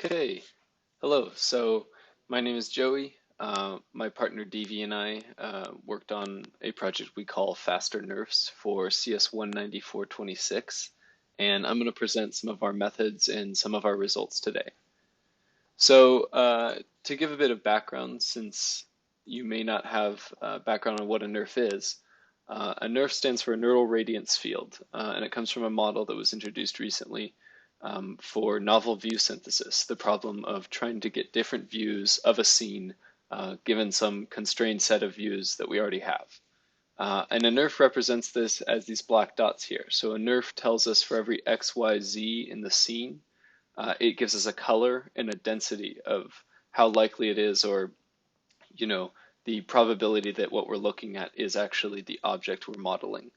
Okay, hello. So my name is Joey. My partner Devi and I worked on a project we call Faster Nerfs for CS 19426, and I'm going to present some of our methods and some of our results today. So to give a bit of background, since you may not have background on what a NERF is, a NERF stands for a neural radiance field, and it comes from a model that was introduced recently for novel view synthesis, the problem of trying to get different views of a scene given some constrained set of views that we already have. And a NERF represents this as these black dots here. So a NERF tells us for every X, Y, Z in the scene, it gives us a color and a density of how likely it is, or the probability that what we're looking at is actually the object we're modeling.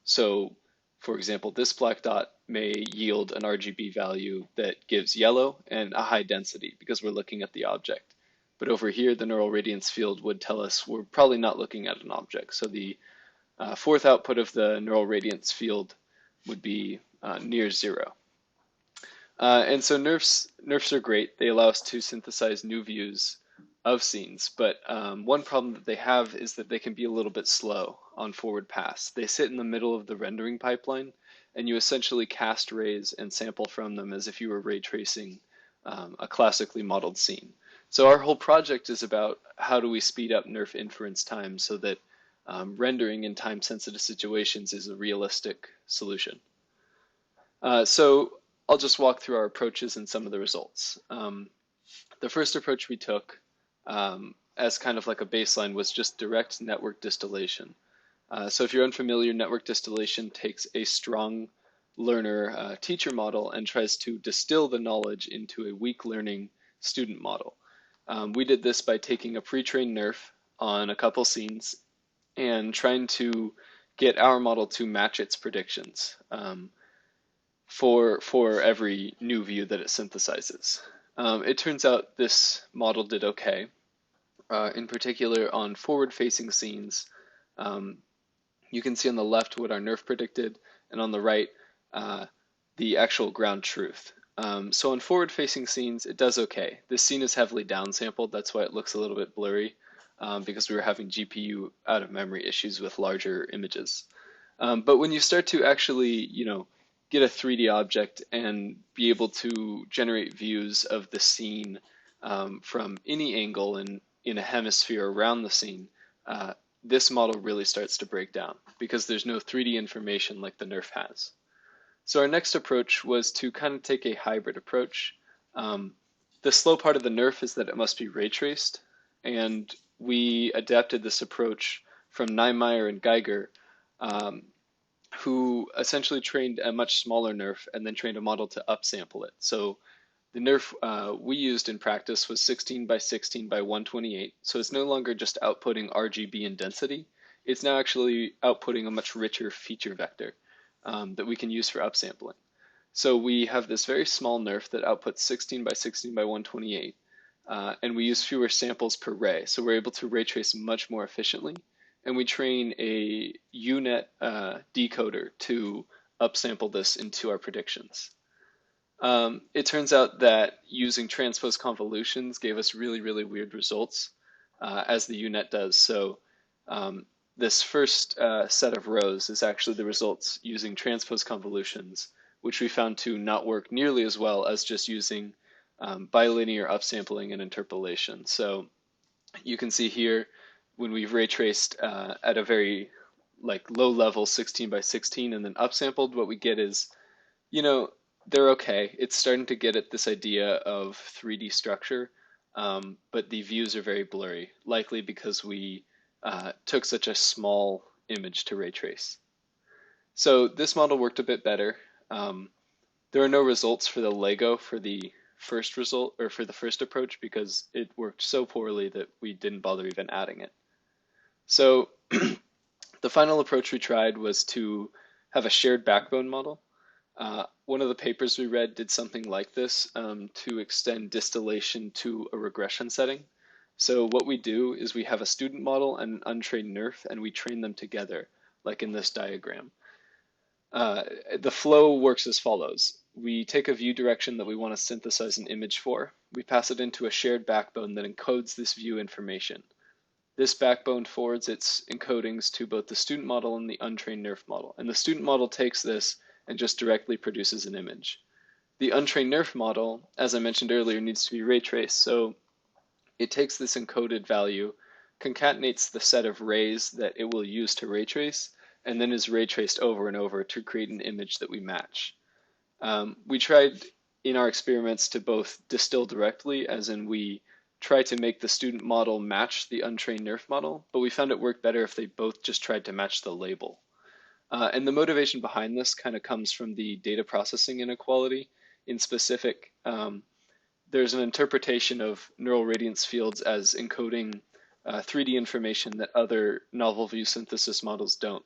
So for example, this black dot may yield an RGB value that gives yellow and a high density because we're looking at the object. But over here, the neural radiance field would tell us we're probably not looking at an object. So the fourth output of the neural radiance field would be near zero. And so NERFs are great. They allow us to synthesize new views of scenes, but one problem that they have is that they can be a little bit slow on forward pass. They sit in the middle of the rendering pipeline, and you essentially cast rays and sample from them as if you were ray tracing a classically modeled scene. So our whole project is about how do we speed up NERF inference time so that rendering in time-sensitive situations is a realistic solution. So I'll just walk through our approaches and some of the results. The first approach we took as kind of like a baseline was just direct network distillation. So if you're unfamiliar, network distillation takes a strong learner teacher model and tries to distill the knowledge into a weak learning student model. We did this by taking a pre-trained NERF on a couple scenes and trying to get our model to match its predictions for every new view that it synthesizes. It turns out this model did okay. In particular, on forward-facing scenes, you can see on the left what our NERF predicted, and on the right, the actual ground truth. So on forward-facing scenes, it does okay. This scene is heavily downsampled, that's why it looks a little bit blurry, because we were having GPU out-of-memory issues with larger images. But when you start to actually, get a 3D object and be able to generate views of the scene from any angle in a hemisphere around the scene, this model really starts to break down because there's no 3D information like the NERF has. So our next approach was to kind of take a hybrid approach. The slow part of the NERF is that it must be ray traced, and we adapted this approach from Niemeyer and Geiger, who essentially trained a much smaller NERF and then trained a model to upsample it. So the NERF we used in practice was 16 by 16 by 128. So it's no longer just outputting RGB and density. It's now actually outputting a much richer feature vector that we can use for upsampling. So we have this very small NERF that outputs 16 by 16 by 128, and we use fewer samples per ray. So we're able to ray trace much more efficiently, and we train a UNet decoder to upsample this into our predictions. It turns out that using transpose convolutions gave us really, really weird results, as the UNet does. So this first set of rows is actually the results using transpose convolutions, which we found to not work nearly as well as just using bilinear upsampling and interpolation. So you can see here, when we've ray traced at a very low level 16 by 16 and then upsampled, what we get is, they're okay. It's starting to get at this idea of 3D structure, but the views are very blurry, likely because we took such a small image to ray trace. So this model worked a bit better. There are no results for the Lego for the first result, or for the first approach, because it worked so poorly that we didn't bother even adding it. So the final approach we tried was to have a shared backbone model. One of the papers we read did something like this to extend distillation to a regression setting. So what we do is we have a student model and an untrained NERF, and we train them together, like in this diagram. The flow works as follows. we take a view direction that we want to synthesize an image for. We pass it into a shared backbone that encodes this view information. This backbone forwards its encodings to both the student model and the untrained NERF model. And the student model takes this and just directly produces an image. The untrained NERF model, as I mentioned earlier, needs to be ray traced. So it takes this encoded value, concatenates the set of rays that it will use to ray trace, and then is ray traced over and over to create an image that we match. We tried in our experiments to both distill directly, as in we try to make the student model match the untrained NERF model, but we found it worked better if they both just tried to match the label. And the motivation behind this kind of comes from the data processing inequality. In specific, there's an interpretation of neural radiance fields as encoding 3D information that other novel view synthesis models don't.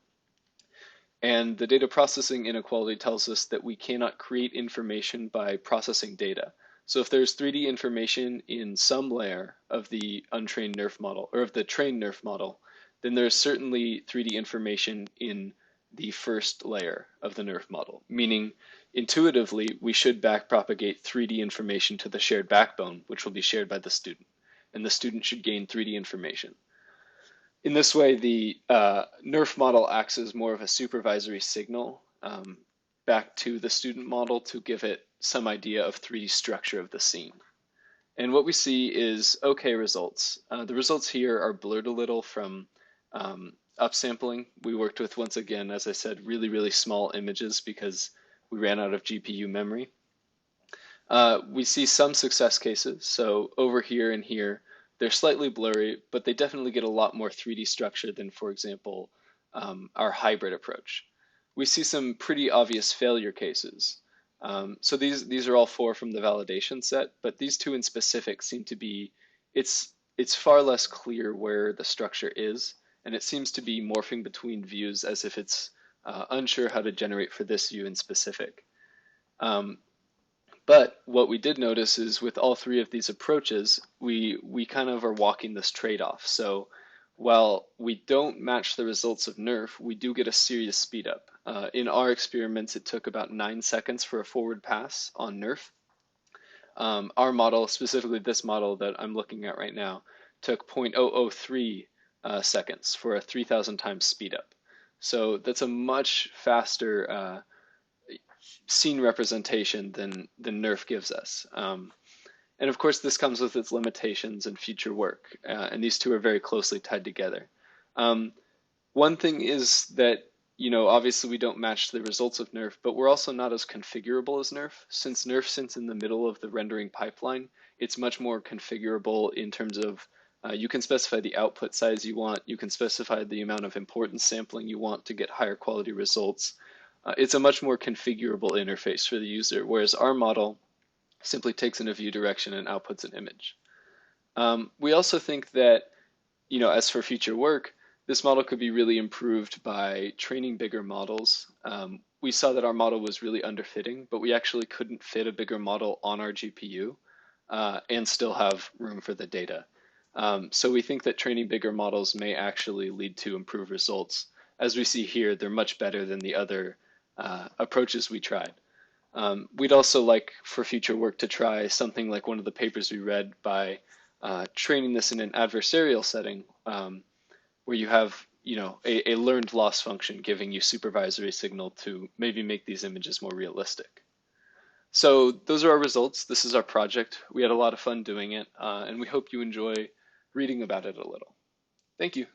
And the data processing inequality tells us that we cannot create information by processing data. So if there's 3D information in some layer of the untrained NERF model, or of the trained NERF model, then there's certainly 3D information in the first layer of the NERF model, meaning intuitively we should backpropagate 3D information to the shared backbone, which will be shared by the student, and the student should gain 3D information. In this way, the NERF model acts as more of a supervisory signal back to the student model to give it some idea of 3D structure of the scene. And what we see is okay results. The results here are blurred a little from upsampling. We worked with, once again, as I said, really, really small images because we ran out of GPU memory. We see some success cases. So over here and here, they're slightly blurry, but they definitely get a lot more 3D structure than, for example, our hybrid approach. We see some pretty obvious failure cases. So these are all 4 from the validation set, but these 2 in specific seem to be, it's far less clear where the structure is, and it seems to be morphing between views as if it's unsure how to generate for this view in specific. But what we did notice is with all 3 of these approaches, we kind of are walking this trade-off. So while we don't match the results of NERF, we do get a serious speed up. In our experiments, it took about 9 seconds for a forward pass on NERF. Our model, specifically this model that I'm looking at right now, took 0.003 seconds for a 3,000 times speed up. So that's a much faster scene representation than NERF gives us. And of course, this comes with its limitations and future work, and these 2 are very closely tied together. One thing is that, obviously we don't match the results of NERF, but we're also not as configurable as NERF. Since NERF sits in the middle of the rendering pipeline, it's much more configurable in terms of you can specify the output size you want, you can specify the amount of importance sampling you want to get higher quality results. It's a much more configurable interface for the user, whereas our model simply takes in a view direction and outputs an image. We also think that, as for future work, this model could be really improved by training bigger models. We saw that our model was really underfitting, but we actually couldn't fit a bigger model on our GPU and still have room for the data. So we think that training bigger models may actually lead to improved results. As we see here, they're much better than the other approaches we tried. We'd also like for future work to try something like one of the papers we read by training this in an adversarial setting where you have a learned loss function giving you supervisory signal to maybe make these images more realistic. So those are our results. This is our project. We had a lot of fun doing it, and we hope you enjoy reading about it a little. Thank you.